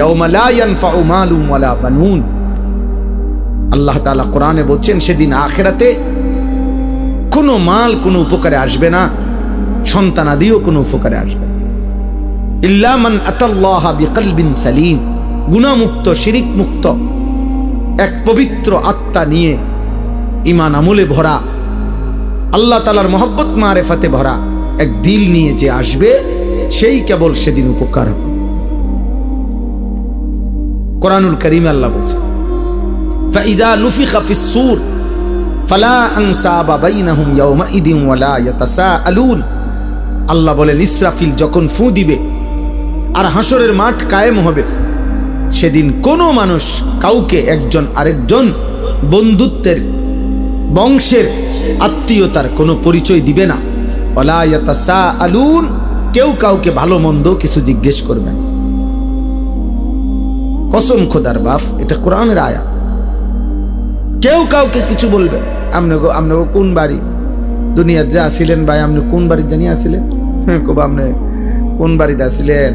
ইয়াউমা লা ইয়ানফাউ মালুন ওয়ালা বানুন। আল্লাহ তাআলা কোরআনে বলছেন সেদিন আখিরাতে কোনো মাল কোনো উপকারে আসবে না, সন্তানাদিও কোনো উপকারে আসবে না। ইল্লা মান আতাল্লাহা বিকলবিন সালিম, গুনাহমুক্ত শিরিক মুক্ত এক পবিত্র আত্মা নিয়ে, ঈমান আমলে ভরা, আল্লাহ তাআলার মহব্বত মারেফাতে ভরা এক দিল নিয়ে যে আসবে, সেই কেবল সেদিন উপকার হবে। কোরআনুল কারীমে আল্লাহ বলছে ফাইযা নুফিখা ফিস-সূর ফালা আনসাবা বাইনাহুম ইয়াওমাইদিন ওয়ালা ইয়াতাসাআলুন। আল্লাহ বলেন ইসরাফিল যখন ফু দিবে আর হাসরের মাঠ কায়েম হবে, সেদিন কোনো মানুষ কাউকে একজন আরেকজন বন্ধুত্বের, বংশের, আত্মীয়তার কোনো পরিচয় দিবে না। ওয়ালা ইয়াতাসাআলুন, কেউ কাউকে ভালো মন্দ কিছু জিজ্ঞেস করবে না। কসম খোদার বাপ, এটা কোরআনের আয়াত। কেউ কাউকে কিছু বলবে, আপনি কোন বাড়ি দুনিয়াত যে আসিলেন ভাই, আপনি কোন বাড়ি জানি আসিলেন, আপনি কোন বাড়িতে আসিলেন,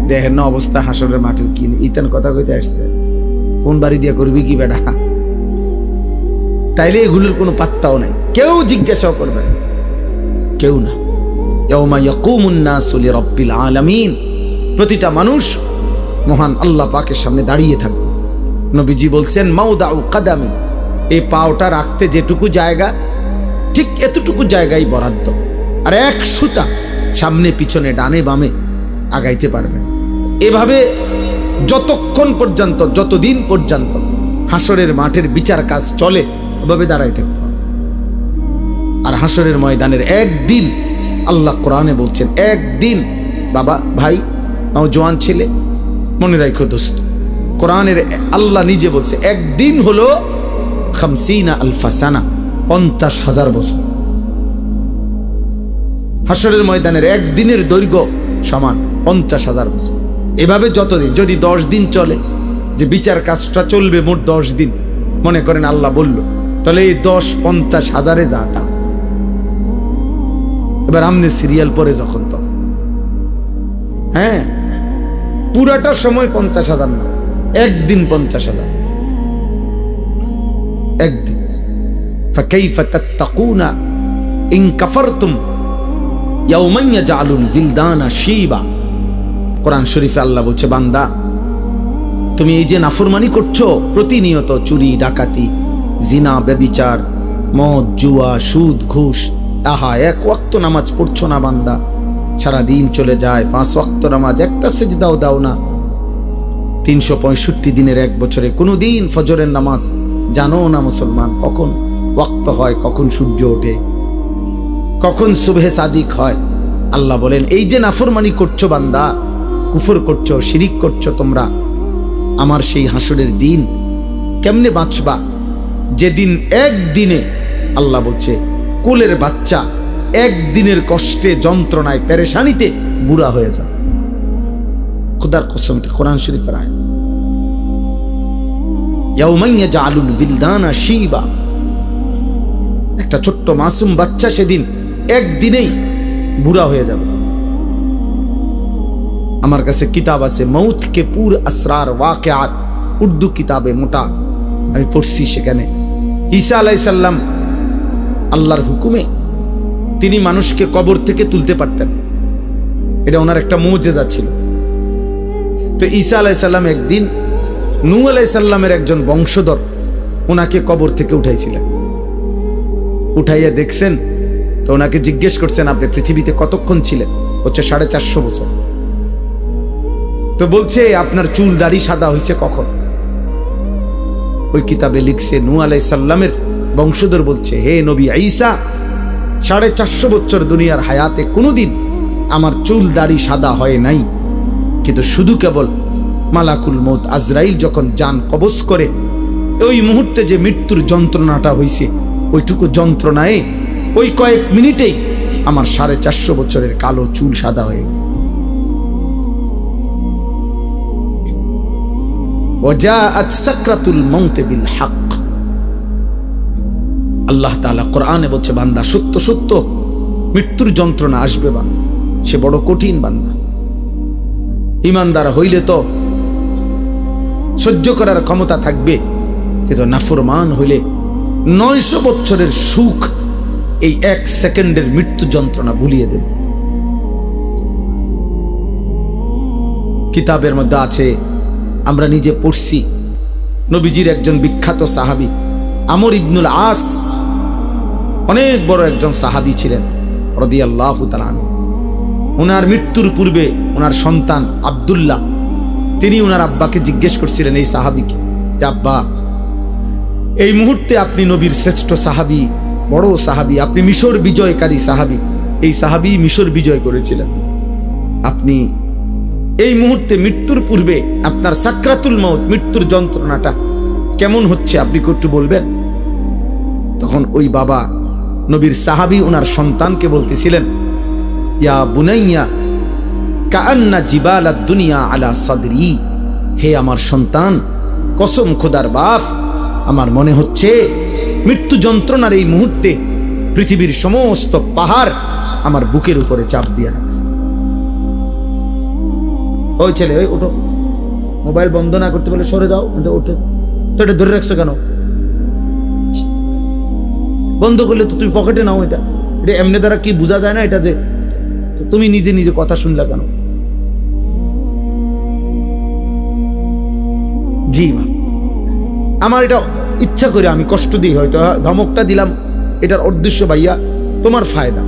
দেখেন না অবস্থা হাসরের মাঠের কি, ইতান কথা কইতে আসছে, কোন বাড়ি দিয়ে করবি কি বেটা, তাইলে এগুলোর কোনো পাত্তাও নাই, কেউ জিজ্ঞাসাও করবে না, কেউ না। ইয়াউমা ইয়াকুমুন নাসু লিরাব্বিল আলামিন, প্রতিটা মানুষ মহান আল্লাহ পাকের সামনে দাঁড়িয়ে থাকবে। নবীজি বলছেন মাউদাউ কাদামি, এই পাওটা রাখতে যেটুকু জায়গা, ঠিক এতটুকু জায়গায় বরাদ্দ, আর এক সুতা সামনে পিছনে ডানে বামে আগাইতে পারবে। এভাবে যতক্ষণ পর্যন্ত, যতদিন পর্যন্ত হাসরের মাঠের বিচার কাজ চলে, ওভাবে দাঁড়াই থাকতে হবে। আর হাসরের ময়দানের একদিন, আল্লাহ কোরআনে বলছেন একদিন, বাবা ভাই নওজোয়ান ছেলে মনে রাখো দোস্ত, কোরআনের আল্লাহ নিজে বলছে একদিন হলো 50 আলফা সানা, 50,000 বছর। হাসরের ময়দানের একদিনের দৈর্ঘ্য সমান 50,000 বছর। এভাবে যতদিন, যদি 10 দিন চলে, যে বিচার কাজটা চলবে মোট 10 দিন, মনে করেন আল্লাহ বলল, তাহলে এই 10 50,000-এ যাটা। এবার আমনে সিরিয়াল পরে যখন তখন, হ্যাঁ পুরাটা সময় 50,000 না, একদিন 50,000, একদিন। ফাকাইফা তাত্তাকুনা ইন কাফারতুম ইয়াওমান ইয়াজআলুল বিলদানা শিবা। কোরআন শরীফে আল্লাহ বলছে, বান্দা তুমি এই যে নাফরমানি করছো প্রতিনিয়ত, চুরি ডাকাতি, জিনা ব্যভিচার, মদ জুয়া সুদ ঘুষ, আহা এক ওয়াক্ত নামাজ পড়ছো না বান্দা, সারা দিন চলে যায় 5 ওয়াক্ত নামাজ, একটা সিজদাও দাও না, 365 দিনের এক বছরে কোনো দিন ফজরের নামাজ জানো না মুসলমান, কখন ওয়াক্ত হয়, কখন সূর্য ওঠে, কখন সুবহে সাদিক হয়। আল্লাহ বলেন এই যে নাফরমানি করছো বান্দা, কুফর করছো, শিরিক করছো তোমরা, আমার সেই হাসরের দিন কেমনে বাঁচবা, যেদিন একদিনে, আল্লাহ বলছে কোলের বাচ্চা একদিনের কষ্টে, যন্ত্রণায়, পেরেশানিতে বুড়া হয়ে যাবে। খোদার কসম, কোরআন শরীফের আয়াত। ইয়াউমান ইয়াজআলুল বিলদানা শিবা, একটা ছোট্ট মাসুম বাচ্চা সেদিন একদিনেই বুড়া হয়ে যাবে। আমার কাছে কিতাব আছে মৌত কে পুর আসরার ওয়াকিয়াত, উর্দু কিতাবে মোটা, আমি পড়ছি। সেখানে ঈসা আলাইহিস সালাম আল্লাহর হুকুমে তিনি মানুষকে কবর থেকে তুলতে পারতেন, এটা ওনার একটা মুজিজা ছিল। তো ঈসা আলাইহিস সালাম একদিন নূহ আলাইহিস সালামের একজন বংশধর ওনাকে কবর থেকে উঠাইছিলেন, উঠাইয়া দেখছেন, তো ওনাকে জিজ্ঞেস করছেন আপনি পৃথিবীতে কতক্ষণ ছিলেন? হচ্ছে 450 বছর। তো বলছে আপনার চুল দাড়ি সাদা হয়েছে কখন? ওই কিতাবে লিখছে নূহ আলাইহিস সালামের বংশধর বলছে, হে নবী ঈসা, 450 বছর দুনিয়ার হায়াতে কোনোদিন আমার চুল দাড়ি সাদা হয় নাই, কিন্তু শুধু কেবল মালাকুল মউত আজরাইল যখন জান কবজ করে ওই মুহূর্তে যে মৃত্যুর যন্ত্রণাটা হয়েছে, ওইটুকু যন্ত্রণায় ওই কয়েক মিনিটেই আমার 450 বছরের কালো চুল সাদা হয়ে গেছে। ওয়াজাআত সাকরাতুল মাউত বিল হক। আল্লাহ তাআলা কোরআনে বলছে, বান্দা সত্য সত্য মৃত্যুর যন্ত্রণা আসবে, বান্দা সে বড় কঠিন বান্দা। ঈমানদার হইলে তো সহ্য করার ক্ষমতা থাকবে, কিন্তু নাফরমান হইলে 900 বছরের সুখ এই 1 সেকেন্ডের মৃত্যু যন্ত্রণা ভুলিয়ে দেবে। কিতাবের মধ্যে আছে, আমরা নিজে পড়ছি, নবীজির একজন বিখ্যাত সাহাবী আমর ইবনুল আস, অনেক বড় একজন সাহাবী ছিলেন রাদিয়াল্লাহু তাআলা আনহু। ওনার মৃত্যুর পূর্বে ওনার সন্তান আব্দুল্লাহ, তিনি ওনার আব্বাকে জিজ্ঞেস করছিলেন, এই সাহাবীকে, যে আব্বা, এই মুহূর্তে আপনি নবীর শ্রেষ্ঠ সাহাবী, বড় সাহাবী, আপনি মিশর বিজয়কারী সাহাবী, এই সাহাবী মিশর বিজয় করেছিলেন, আপনি এই মুহূর্তে মৃত্যুর পূর্বে আপনার সাকরাতুল মউত, মৃত্যুর যন্ত্রণাটা কেমন হচ্ছে আপনি একটু বলবেন? তখন ওই বাবা নবীর সাহাবী ওনার সন্তানকে বলতেছিলেন, ইয়া বুনাইয়া কাআন্না জিবালাদ দুনিয়া আলা সাদরি, হে আমার সন্তান, কসম খোদার বাপ, আমার মনে হচ্ছে মৃত্যু যন্ত্রণার এই মুহূর্তে পৃথিবীর সমস্ত পাহাড় আমার বুকের উপরে চাপ দিয়ে রাখছে। ওই ছেলে, ওই ওঠো, মোবাইল বন্ধ না করতে বলে সরে যাও, ওঠে তো, এটা ধরে রাখছো কেন? বন্ধ করলে তো তুমি পকেটে নাও, এটা এটা এমনি দ্বারা কি বোঝা যায় না এটা, যে তুমি নিজে নিজে কথা শুনলা কেন? জি মা, আমার এটা ইচ্ছা করে আমি কষ্ট দিই, হয়তো ধমকটা দিলাম, এটার উদ্দেশ্য ভাইয়া তোমার ফায়দা,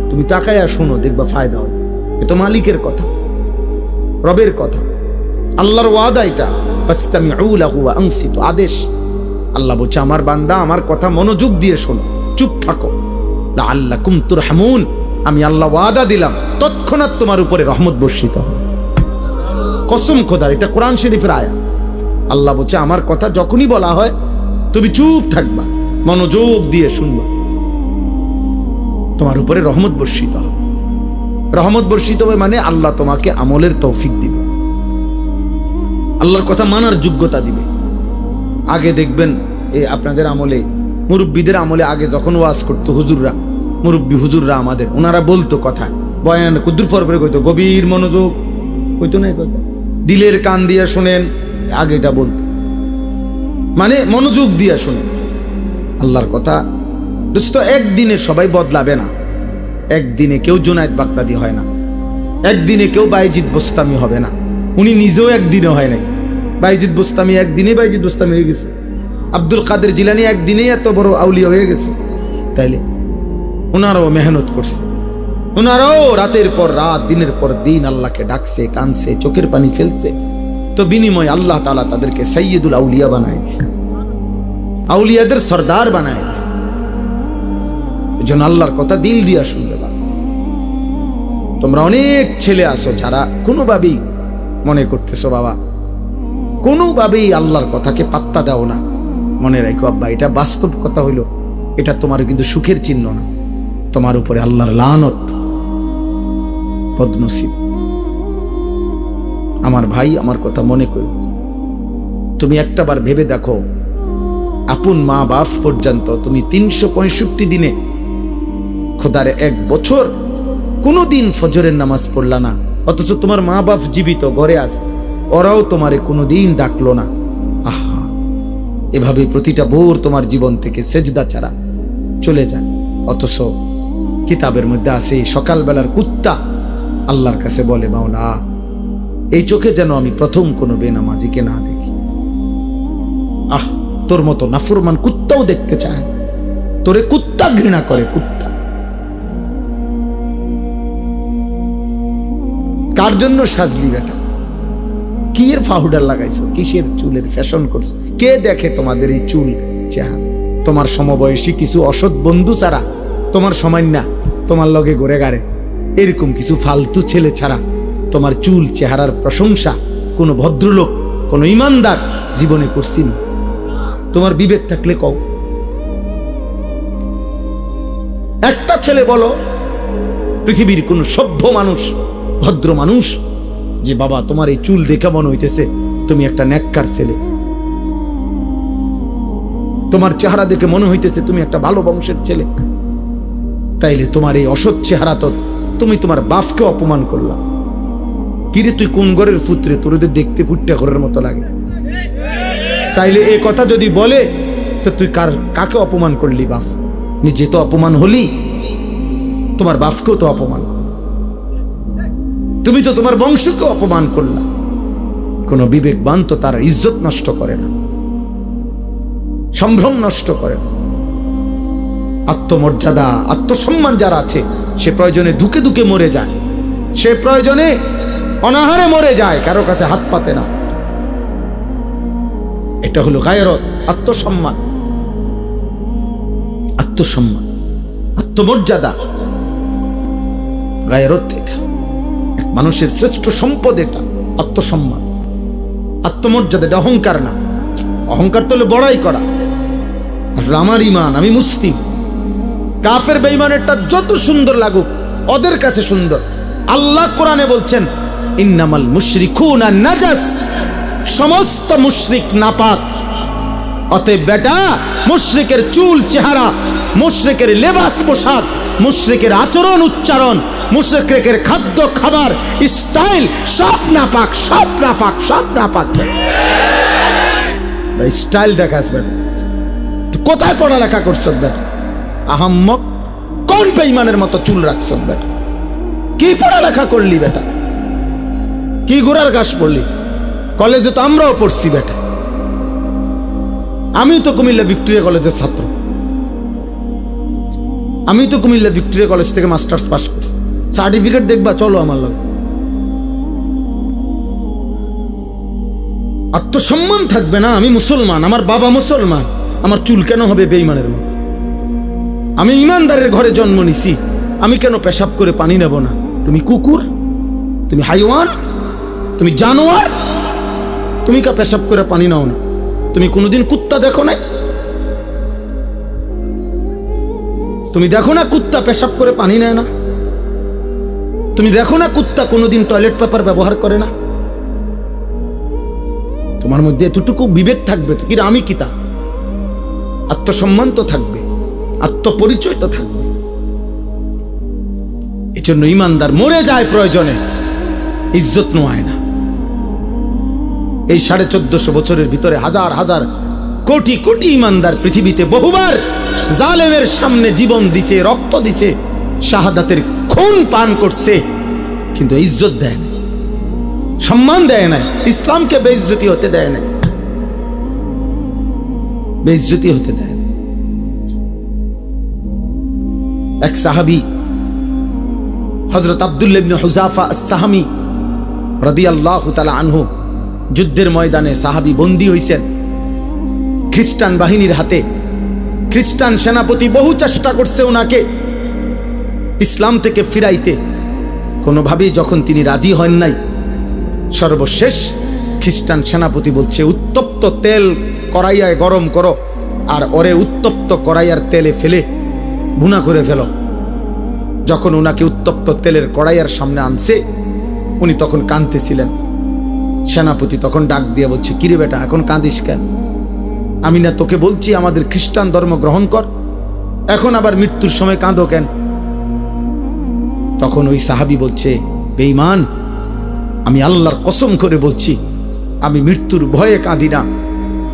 তুমি তাকায়া শোনো, দেখবা ফায়দা হয়। এ তো মালিকের কথা, রবের কথা, আল্লাহর ওয়াদা, এটা ফাসতামিউ লাহু ওয়া আনসিতু, আদেশ। আল্লাহ বলছে, আমার বান্দা আমার কথা মনোযোগ দিয়ে শোনো, চুপ থাকো, লাআল্লাকুম তুরহামুন, আমি আল্লাহ ওয়াদা দিলাম তৎক্ষণাৎ তোমার উপরে রহমত বর্ষিত হবে। কসম খোদার, এটা কোরআন শরীফের আয়াত। আল্লাহ বলছে, আমার কথা যখনই বলা হয় তুমি চুপ থাকবা, মনোযোগ দিয়ে শুনবা, তোমার উপরে রহমত বর্ষিত হবে। রহমত বর্ষিত হবে মানে আল্লাহ তোমাকে আমলের তৌফিক দিবে, আল্লাহর কথা মানার যোগ্যতা দিবে। আগে দেখবেন এই আপনাদের আমলে, মুরব্বীদের আমলে, আগে যখন ওয়াজ করতো হুজুররা, মুরব্বী হুজুররা আমাদের, ওনারা বলতো কথা, বয়ান কুদ্দুর ফর করে কইতো, গভীর মনোযোগ কইতো না, কইতো দিলের কান দিয়ে শোনেন, আগে এটা বলতো, মানে মনোযোগ দিয়ে শোনেন আল্লাহর কথা। দোস্ত, একদিনে সবাই বদলাবে না, একদিনে কেউ জুনায়েদ বাগদাদি হয় না, একদিনে কেউ বাইজিদ বোস্তামি হবে না, উনি নিজেও একদিনে হয় নাই। বাইজিদ বোস্তামি একদিনে বাইজিদ বোস্তামি হয়ে গেছে, আব্দুল কাদের জিলানী একদিনেই এত বড় আউলিয়া হয়ে গেছে। তাইলে ওনারাও মেহনত করছে, ওনারাও রাতের পর রাত, দিনের পর দিন আল্লাহকে ডাকছে, কানছে, চোখের পানি ফেলছে, তো বিনিময় আল্লাহ তাআলা তাদেরকে সাইয়্যিদুল আউলিয়া বানায় দিয়েছে, আউলিয়াদের সরদার বানায় দিয়েছে। এজন্য আল্লাহর কথা দিল দিয়া শুনবে। তোমরা অনেক ছেলে আসো যারা কোনোভাবেই মনে করতেছো বাবা, কোনোভাবেই আল্লাহর কথাকে পাত্তা দাও না। মনে রাখো আব্বা, এটা বাস্তব কথা হইল, এটা তোমার কিন্তু সুখের চিহ্ন না, তোমার উপরে আল্লাহর লানত, বদনসিব। আমার ভাই, আমার কথা মনে করো, তুমি একটাবার ভেবে দেখো, আপন মা বাপ পর্যন্ত তুমি 365 দিনে, খোদারে 1 বছর কোনোদিন ফজরের নামাজ পড়লা না, অথচ তোমার মা বাপ জীবিত ঘরে আছে, ওরাও তোমারে কোনোদিন ডাকলো না। আহা, এভাবে প্রতিটা ভোর তোমার জীবন থেকে সেজদা ছাড়া চলে যায়। অথচ কিতাবের মধ্যে আছে, সকালবেলার কুত্তা আল্লাহর কাছে বলে, মাওলা, এই চোখে যেন আমি প্রথম কোনো বেনামাজিকে না দেখি। আহ, তোর মতো নাফরমান কুত্তাও দেখতে চায়, তোরে কুত্তা ঘৃণা করে, কুত্তা। কার জন্য সাজলি বেটা? কি এর পাউডার লাগাইছো? কিসের চুলের ফ্যাশন করছো? কে দেখে তোমাদের এই চুল চেহারা? তোমার সমবয়সী কিছু অসৎ বন্ধু ছাড়া, তোমার সামান্য তোমার লগে ঘুরে গাড়ে এরকম কিছু ফালতু ছেলে ছাড়া তোমার চুল চেহারার প্রশংসা কোনো ভদ্রলোক, কোনো ইমানদার জীবনে করছি না। তোমার বিবেক থাকলে কও, একটা ছেলে বলো পৃথিবীর কোন সভ্য মানুষ, ভদ্র মানুষ, যে বাবা তোমার এই চুল দেখে মনে হইতেছে তুমি একটা নেককার ছেলে, তোমার চেহারা দেখে মনে হইতেছে তুমি একটা ভালো বংশের ছেলে। তাইলে তোমার এই অসৎ চেহারা তো তুমি তোমার বাপকে অপমান করলা, কিরে তুই কোন ঘরের পুত্রে, তোর দেখতে ফুটটা ঘরের মতো লাগে। তাইলে এই কথা যদি বলে তো তুই কাকে অপমান করলি? বাপ, নিজে তো অপমান হলি, তোমার বাপকেও তো অপমান, তুমি তো তোমার বংশকে অপমান করলা। কোন বিবেকবান তো তার ইজ্জত নষ্ট করে না, সম্ভ্রম নষ্ট করে না। আত্মমর্যাদা, আত্মসম্মান যার আছে, সে প্রয়োজনে ধুকে ধুকে মরে যায়, সে প্রয়োজনে অনাহারে মরে যায়, কারো কাছে হাত পাতে না। এটা হলো গায়রত, আত্মসম্মান, আত্মসম্মান, আত্মমর্যাদা, গায়রত। এটা মানুষের শ্রেষ্ঠ সম্পদ, এটা আত্মসম্মান, আত্মমর্যাদা। এটা অহংকার না। অহংকার তো হলো বড়াই করা। আসলে আমার ইমান, আমি মুসলিম। কাফের বেঈমানেরটা যত সুন্দর লাগুক, ওদের কাছে সুন্দর। আল্লাহ কোরআনে বলছেন, ইন্নামাল মুশরিকুনা নাজাস, সমস্ত মুশরিক নাপাক। অতএব বেটা, মুশরিকের চুল চেহারা, মুশরিকের লেবাস পোশাক, মুশরিকের আচরণ উচ্চারণ, মুশরিকের খাদ্য খাবার স্টাইল সব নাপাক, সব নাপাক, সব নাপাক। স্টাইল দেখাস বেটা, তুই কোথায় পড়ালেখা করছ বেটা? আহাম্মক, কোন বেঈমানের মতো চুল রাখছ বেটা? কি পড়ালেখা করলি বেটা? কি ঘোড়ার ঘাস পড়লি? কলেজে তো আমরাও পড়ছি বেটা। আমি তো কুমিল্লা ভিক্টোরিয়া কলেজের ছাত্র, আমি তো কুমিল্লা ভিক্টোরিয়া কলেজ থেকে মাস্টার্স পাস করছি। সার্টিফিকেট দেখবা, চলো আমার লগে। আত্মসম্মান থাকবে না? আমি মুসলমান, আমার বাবা মুসলমান, আমার চুল কেন হবে বেঈমানের মতো? আমি ইমানদারের ঘরে জন্ম নিছি, আমি কেন পেশাব করে পানি নেব না? তুমি কুকুর, তুমি হাইওয়ান, তুমি জানোয়ার, তুমি কা পেশাব করে পানি নাও না? তুমি কোনোদিন কুত্তা দেখো না? তুমি দেখো না কুত্তা পেশাব করে পানি নেয় না? তুমি দেখো না কুত্তা কোনোদিন টয়লেট পেপার ব্যবহার করে না? তোমার মধ্যে এতটুকু বিবেক থাকবে তো, কিন্তু আমি কিতা? আত্মসম্মান তো থাকবে, আত্মপরিচয় তো থাকবে। এই জন্য ইমানদার মরে যায় প্রয়োজনে, ইজ্জত নোয়ায় না। এই 1450 বছরের ভিতরে হাজার হাজার কোটি কোটি ইমানদার পৃথিবীতে বহুবার জালেমের সামনে জীবন দিছে, রক্ত দিছে, শাহাদাতের খুন পান করছে, কিন্তু ইজ্জত দেয় না, সম্মান দেয় না, ইসলামকে বেইজ্জতি হতে দেয় না, বেইজ্জতি হতে দেয় না। এক সাহাবী হযরত আব্দুল্লাহ ইবনে হুযাফা আস-সাহামী রাদিয়াল্লাহু তাআলা আনহু, যুদ্ধের ময়দানে সাহাবী বন্দী হইছেন খ্রিস্টান বাহিনীর হাতে। খ্রিস্টান সেনাপতি বহু চেষ্টা করছে ওনাকে ইসলাম থেকে ফিরাইতে, কোনোভাবেই যখন তিনি রাজি হন নাই, সর্বশেষ খ্রিস্টান সেনাপতি বলছে, উত্তপ্ত তেল কড়াইয়ায় গরম করো, আর ওরে উত্তপ্ত কড়াইয়ার তেলে ফেলে ভুনা করে ফেলো। যখন ওনাকে উত্তপ্ত তেলের কড়াইয়ার সামনে আনছে, উনি তখন কাঁদতেছিলেন। সেনাপতি তখন ডাক দিয়ে বলছে, কিরে বেটা, এখন কাঁদিস কেন? আমি না তোকে বলছি আমাদের খ্রিস্টান ধর্ম গ্রহণ কর, এখন আবার মৃত্যুর সময় কাঁদো কেন? তখন ওই সাহাবী বলছে, বেঈমান, আমি আল্লাহর কসম করে বলছি, আমি মৃত্যুর ভয়ে কাঁদি না,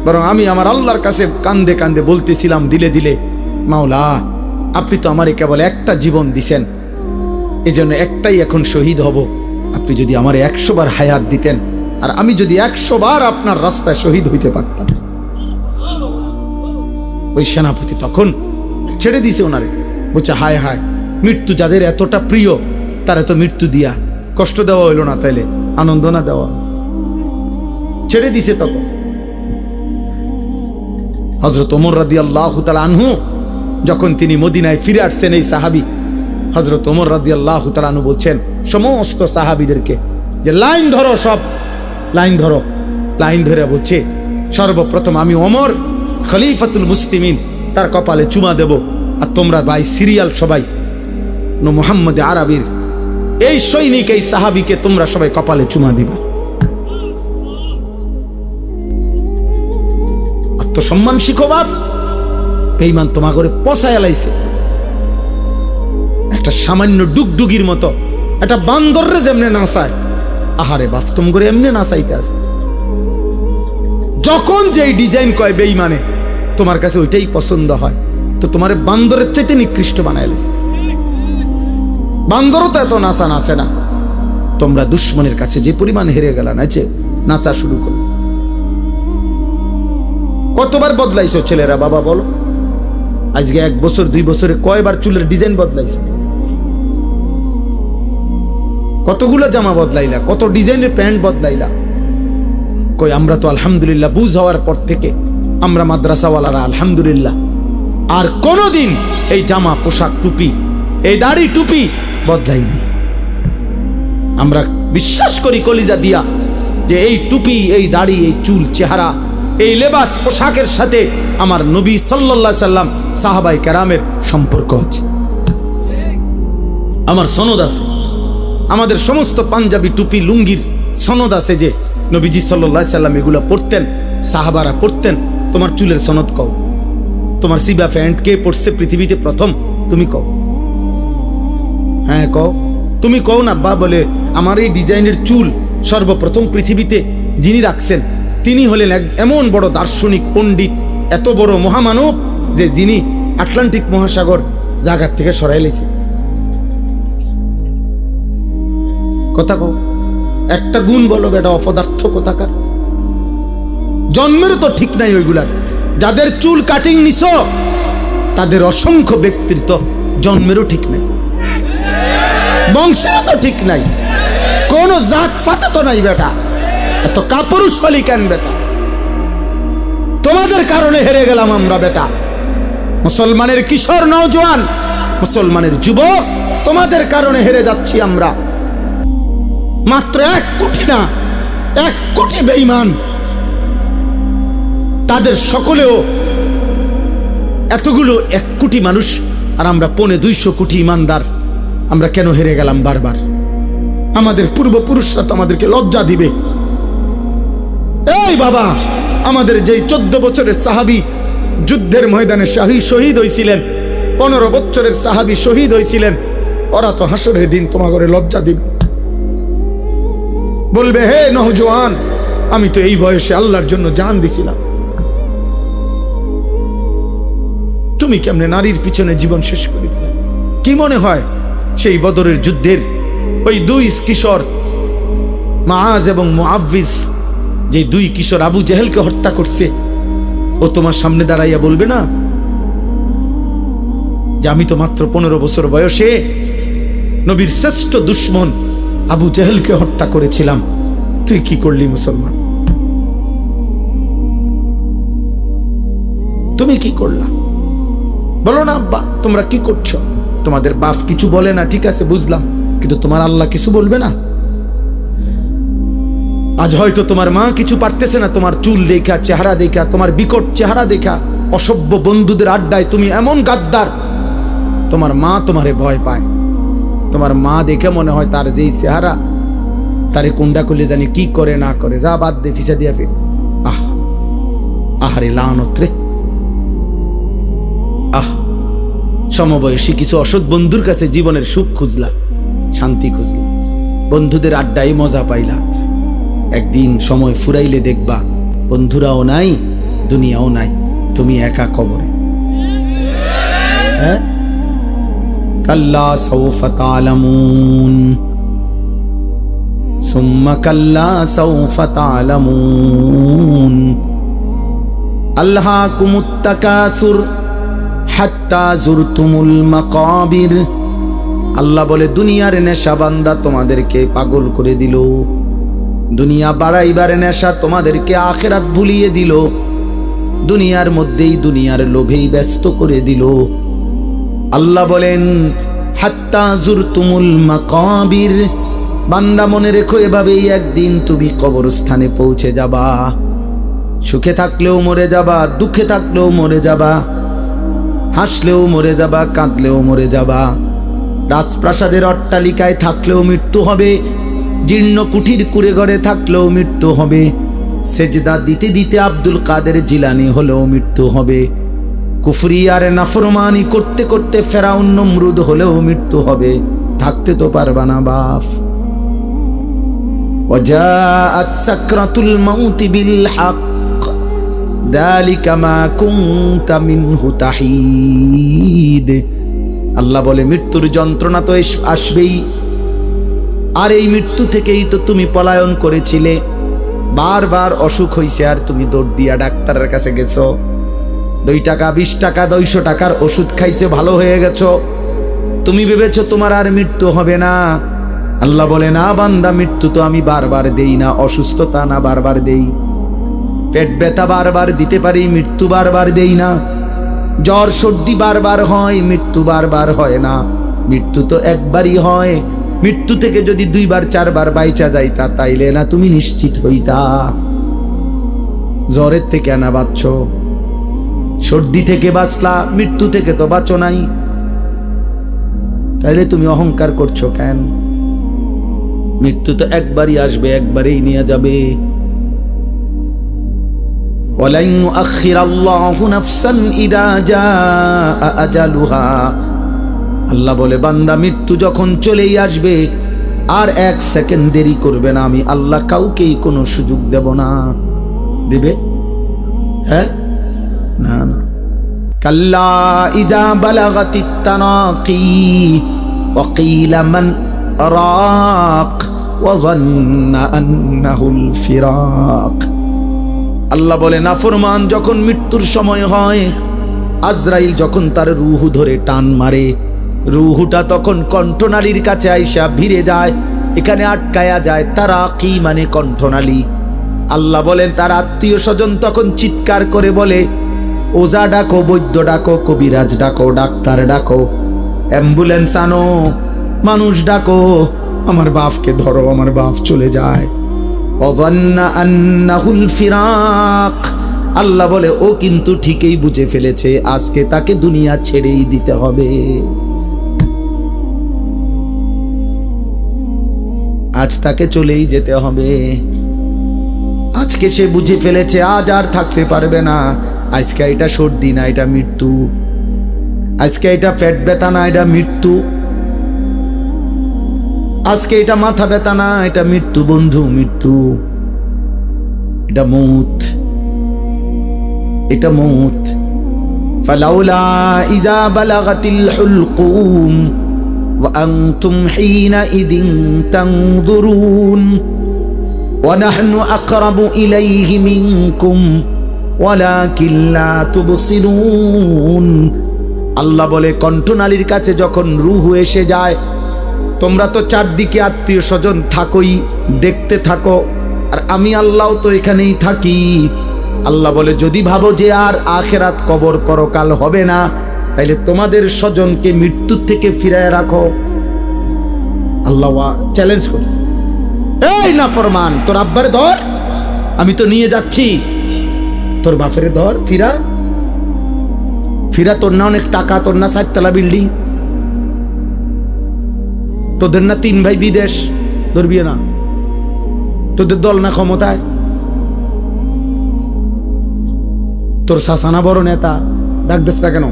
বরং আমি আমার আল্লাহর কাছে কান্দে কান্দে বলতেছিলাম দিলে দিলে, মাওলা, আপনি তো আমারে কেবল একটা জীবন দিছেন, এজন্য একটাই এখন শহীদ হব। আপনি যদি আমারে 100 বার হায়াত দিতেন, আর আমি যদি 100 বার আপনার রাস্তায় শহীদ হইতে পারতাম। ওই সেনাপতি তখন ছেড়ে দিছে ওনারে, বলছে, হায় হায়, মৃত্যু যাদের এতটা প্রিয়, তারা তো মৃত্যু দিয়া কষ্ট দেওয়া হইল না, তাইলে আনন্দ না দেওয়া, ছেড়ে দিছে। তখন হযরত ওমর রাদিয়াল্লাহু তাআলা আনহু যখন তিনি মদিনায় ফিরে আসছেন, এই সাহাবী হযরত ওমর রাদিয়াল্লাহু তাআলা আনহু বলছেন সমস্ত সাহাবীদেরকে যে লাইন ধরো, সব লাইন ধরো। লাইন ধরে বলছে, সর্বপ্রথম আমি ওমর খলিফাতুল মুসলিমিন, তার কপালে চুমা দেব, আর তোমরা ভাই সিরিয়াল সবাই মুহাম্মদ আরবির এই সৈনিক, এই সাহাবীকে তোমরা সবাই কপালে চুমা দিবা। আত্মসম্মান শিখো বাপ। বেঈমান তোমা করে পচায় লাইছে, একটা সামান্য ডুগডুগির মতো, একটা বান্দররে যেমনে নাচায়, আহারে বাপ তুম করে এমনি না চাইতে আছে, যখন যেই ডিজাইন কয় বেঈমানে তোমার কাছে ওইটাই পছন্দ হয়, তো তোমার বান্দরের চাইতে নিকৃষ্ট বানায় লেছে। বান্দরও তো এত নাচা নাচে না। তোমরা দুশ্মনের কাছে যে পরিমাণ হেরে গেলা, নাচে নাচা শুরু করো। কতবার বদলাইছো ছেলেরা বাবা বলো? আজকে 1 বছর 2 বছরে কয়বার চুলের ডিজাইন বদলাইছো? কতগুলো জামা বদলাইলা, কত ডিজাইনের প্যান্ট বদলাইলা? কই আমরা তো আলহামদুলিল্লাহ বুঝ হওয়ার পর থেকে আমরা মাদ্রাসাওয়ালারা আলহামদুলিল্লাহ আর কোনোদিন এই জামা পোশাক টুপি এই দাড়ি টুপি বদলাইনি। আমরা বিশ্বাস করি কলিজা দিয়া যে এই টুপি এই দাড়ি এই চুল চেহারা এই লেবাস পোশাকের সাথে আমার নবী সাল্লাল্লাহু আলাইহি সাল্লাম সাহাবায়ে কেরামের সম্পর্ক আছে, আমার সনদ আছে। আমাদের সমস্ত পাঞ্জাবি টুপি লুঙ্গির সনদ আছে যে নবীজি সাল্লাল্লাহু আলাইহি সাল্লাম এগুলো পরতেন, সাহাবারা পরতেন। তোমার চুলের সনদ কও, তোমার সিবা প্যান্ট কে পরছে পৃথিবীতে প্রথম? তুমি কও, হ্যাঁ কও, তুমি কও না বা বলে আমার এই ডিজাইনের চুল সর্বপ্রথম পৃথিবীতে যিনি রাখছেন তিনি হলেন এমন বড় দার্শনিক পণ্ডিত, এত বড় মহামানব যে যিনি আটলান্টিক মহাসাগর জায়গার থেকে সরাই লেছে। কথা কও, একটা গুণ বলো বেটা, অপদার্থ কোথাকার। জন্মেরও তো ঠিক নাই ওইগুলার। যাদের চুল কাটিং নিছো তাদের অসংখ্য ব্যক্তিত্ব জন্মেরও ঠিক নাই, বংশেরও তো ঠিক নাই, কোন জাত ফাতা তো নাই বেটা। এত কাপুরুষ হলি কেন বেটা? তোমাদের কারণে হেরে গেলাম আমরা বেটা। মুসলমানের কিশোর নওজোয়ান, মুসলমানের যুবক, তোমাদের কারণে হেরে যাচ্ছি আমরা। মাত্র 1 কোটি না, 1 কোটি বেঈমান, তাদের সকলেও এতগুলো 1 কোটি মানুষ আর আমরা 250 কোটি ইমানদার। আমরা কেন হেরে গেলাম বারবার? আমাদের পূর্বপুরুষরা তো আমাদেরকে লজ্জা দিবে। এই বাবা, আমাদের যেই 14 বছরের সাহাবী যুদ্ধের ময়দানে শহীদ হয়েছিলেন, 15 বছরের সাহাবী শহীদ হয়েছিলেন, ওরা তো হাসরের দিন তোমাদের লজ্জা দিবে, বলবে হে নওজোয়ান, আমি তো এই বয়সে আল্লাহর জন্য জান দিছিলাম, তুমি কেমনে নারীর পিছনে জীবন শেষ করে দিলে? কি মনে হয় সেই বদরের যুদ্ধের ওই 2 কিশোর মাআজ এবং মুআউযিজ, যে 2 কিশোর আবু জেহেলকে হত্যা করছে, ও তোমার সামনে দাঁড়াইয়া বলবে না যে আমি তো মাত্র 15 বছর বয়সে নবীর শ্রেষ্ঠ দুশমন আবু জেহেলকে হত্যা করেছিলাম, তুই কি করলি মুসলমান? তুমি কি করলা? বলো না আব্বা তোমরা কি করছো? তোমাদের বাপ কিছু বলে না, ঠিক আছে বুঝলাম, কিন্তু তোমার আল্লাহ কিছু বলবে না? আজ হয়তো তোমার মা কিছু পারতেছে না, তোমার চুল দেখা, চেহারা দেখা, তোমার বিকট চেহারা দেখা, অসভ্য বন্ধুদের আড্ডায় তুমি এমন গাদ্দার, তোমার মা তোমারে ভয় পায়। তোমার মা দেখে মনে হয় তার যেই চেহারা, তারে কুন্ডা করলে জানি কি করে না করে, যা বাদ দে, ফিসা দিয়া ফির। আহারে লানত রে। সমবয়সী কিছু অসৎ বন্ধুর কাছে জীবনের সুখ খুঁজলা, শান্তি খুঁজলা, বন্ধুদের আড্ডায় মজা পাইলা। একদিন সময় ফুরাইলে দেখবা বন্ধুরাও নাই, দুনিয়াও নাই, তুমি একা কবরে। হ্যাঁ, কাল্লা সাউফা তা'লামুন সুম্মা কাল্লা সাউফা তা'লামুন আলহাকুমুত তাকাসুর হাত্তা জুরতুমুল মাকাবির। আল্লাহ বলে দুনিয়ার নেশা বান্দা তোমাদেরকে পাগল করে দিল, দুনিয়া বাড়াইবার নেশা তোমাদেরকে আখিরাত ভুলিয়ে দিল, দুনিয়ার মধ্যেই দুনিয়ার লোভেই ব্যস্ত করে দিল। আল্লাহ বলেন হাত্তা জুরতুমুল মাকাবির, বান্দা মনে রেখো এভাবেই একদিন তুমি কবরস্থানে পৌঁছে যাবা। সুখে থাকলেও মরে যাবা, দুঃখে থাকলেও মরে যাবা, হাসলেও মরে যাবা, কাঁদলেও মরে যাবা। রাজপ্রাসাদের অট্টালিকায় থাকলেও মৃত্যু হবে, জীর্ণ কুঠির কুড়ে ঘরে থাকলেও মৃত্যু হবে, সেজদা দিতে দিতে আব্দুল কাদের জিলানী হলেও মৃত্যু হবে, কুফরি আর নাফরমানি করতে করতে ফেরাউন নমরুদ হলেও মৃত্যু হবে। থাকতে তো পারবা না বাপ। ওয়াজাআত সাকরাতুল মাউতি বিল হক যালিকা মা কুনতা মিনহু তাহিদ। আল্লাহ বলে মৃত্যুর যন্ত্রণা তো আসবেই, আর এই মৃত্যু থেকেই তো তুমি পলায়ন করেছিলে। বারবার অসুখ হইছে আর তুমি দৌড় দিয়া ডাক্তারের কাছে গেছো, 2 টাকা 20 টাকা 200 টাকার ওষুধ খাইছে, ভালো হয়ে গেছো। তুমি ভেবেছো তোমার আর মৃত্যু হবে না। আল্লাহ বলে না বান্দা, মৃত্যু তো আমি বারবার দেই না, অসুস্থতা না বারবার দেই, পেট ব্যথা বারবার দিতে পারি, মৃত্যু বারবার দেই না। জ্বর সর্দি বারবার হয়, মৃত্যু বারবার হয় না। মৃত্যু তো একবারই হয়। মৃত্যু থেকে যদি 2 বার 4 বার বাইচা যাইতা তাইলে না তুমি নিশ্চিত হইতা। জ্বরের থেকে না বাঁচছ, সর্দি থেকে বাঁচলা, মৃত্যু থেকে তো বাঁচো নাই। তাইলে তুমি অহংকার করছো কেন? মৃত্যু তো একবারই আসবে, একবারেই নিয়ে যাবে। ওয়ালান ইউআখিরাল্লাহু নাফসান ইযা জাআ আজালুহা। আল্লাহ বলে বান্দা মৃত্যু যখন চলেই আসবে আর 1 সেকেন্ড দেরি করবে না, আমি আল্লাহ কাউকেই কোনো সুযোগ দেব না। দিবে? হ্যাঁ না না। কাল্লা ইযা বালাগাতিত তানাকি ওয়া কিলা মান রাক ওয়া যান্না আন্নাহুল ফিরাক। আল্লাহ বলে নাফরমান যখন মৃত্যুর সময় হয়, আজরাইল যখন তার রূহ ধরে টান মারে, রূহটা তখন কণ্ঠনালীর কাছে আইসা ভিড়ে যায়, এখানে আটকায়া যায়। তারাকি মানে কণ্ঠনালী। আল্লাহ বলেন তার আত্মীয় স্বজন তখন চিৎকার করে বলে, ওজা ডাকো, বৈদ্য ডাকো, কবিরাজ ডাকো, ডাক্তার ডাকো, অ্যাম্বুলেন্স আনো, মানুষ ডাকো, আমার বাপকে ধরো, আমার বাপ চলে যায়। ওয়াযান্না আন্নাহুল ফিরাক। আল্লাহ বলে ও কিন্তু ঠিকই বুঝে ফেলেছে আজকে তাকে দুনিয়া ছেড়েই দিতে হবে। আজ তাকে চলেই যেতে হবে। আজকে সে বুঝে ফেলেছে আজ আর থাকতে পারবে না। আজকে এটা সর্দি না, এটা মৃত্যু। আজকে এটা পেট ব্যথা না, এটা মৃত্যু। আজকে এটা মাথা ব্যথা না, এটা মৃত্যু বন্ধু, মৃত্যু। এটা মউত, এটা মউত। ফালাউলা ইযা বালাগাতিল হুলকুম ওয়া আনতুম হিনাইযিন তানজুরুন ওয়া নাহনু আকরাবু ইলাইহি মিনকুম ওয়ালাকিন লা তুবসিরুন। আল্লাহ বলে কণ্ঠনালীর কাছে যখন রূহ এসে যায়, তোমরা তো চারদিকে আত্মীয় স্বজন থাকোই, দেখতে থাকো, আর আমি আল্লাহ তো এখানেই থাকি। আল্লাহ বলে যদি ভাবো যে আর আখেরাত কবর পরকাল হবে না, তাইলে তোমাদের স্বজনকে মৃত্যুর থেকে ফিরায় রাখো। আল্লাহ চ্যালেঞ্জ করছে, এই নাফরমান, তোর আব্বারে ধর, আমি তো নিয়ে যাচ্ছি, তোর বাপেরে ধর, ফিরা ফিরা। তোর না অনেক টাকা, তোর না 4 তলা বিল্ডিং, তোদের না 3 ভাই বিদেশ, ধরবি না, তোদের দল না ক্ষমতায়, তোর শাসানা বড় নেতা, ডাক দেশ না কেন?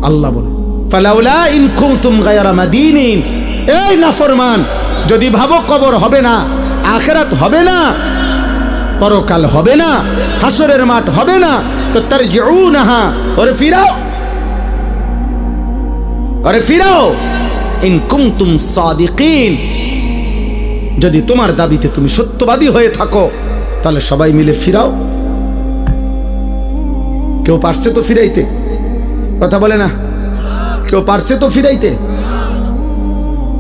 আল্লাহ বলে ফালাউলা ইন কুনতুম গায়রা মাদিনিন। এই নাফরমান, যদি ভাবো কবর হবে না, আখিরাত হবে না, পরকাল হবে না, হাসরের মাঠ হবে না, তো তারজিউনাহা, ওরে ফিরাও, ওরে ফিরাও। ইন কুনতুম সাদিকিন, যদি তোমার দাবিতে তুমি সত্যবাদী হয়ে থাকো, তাহলে সবাই মিলে ফিরাও। কেউ পারছে তো ফিরাইতে? কথা বলে না, কেউ পারছে তো ফিরাইতে?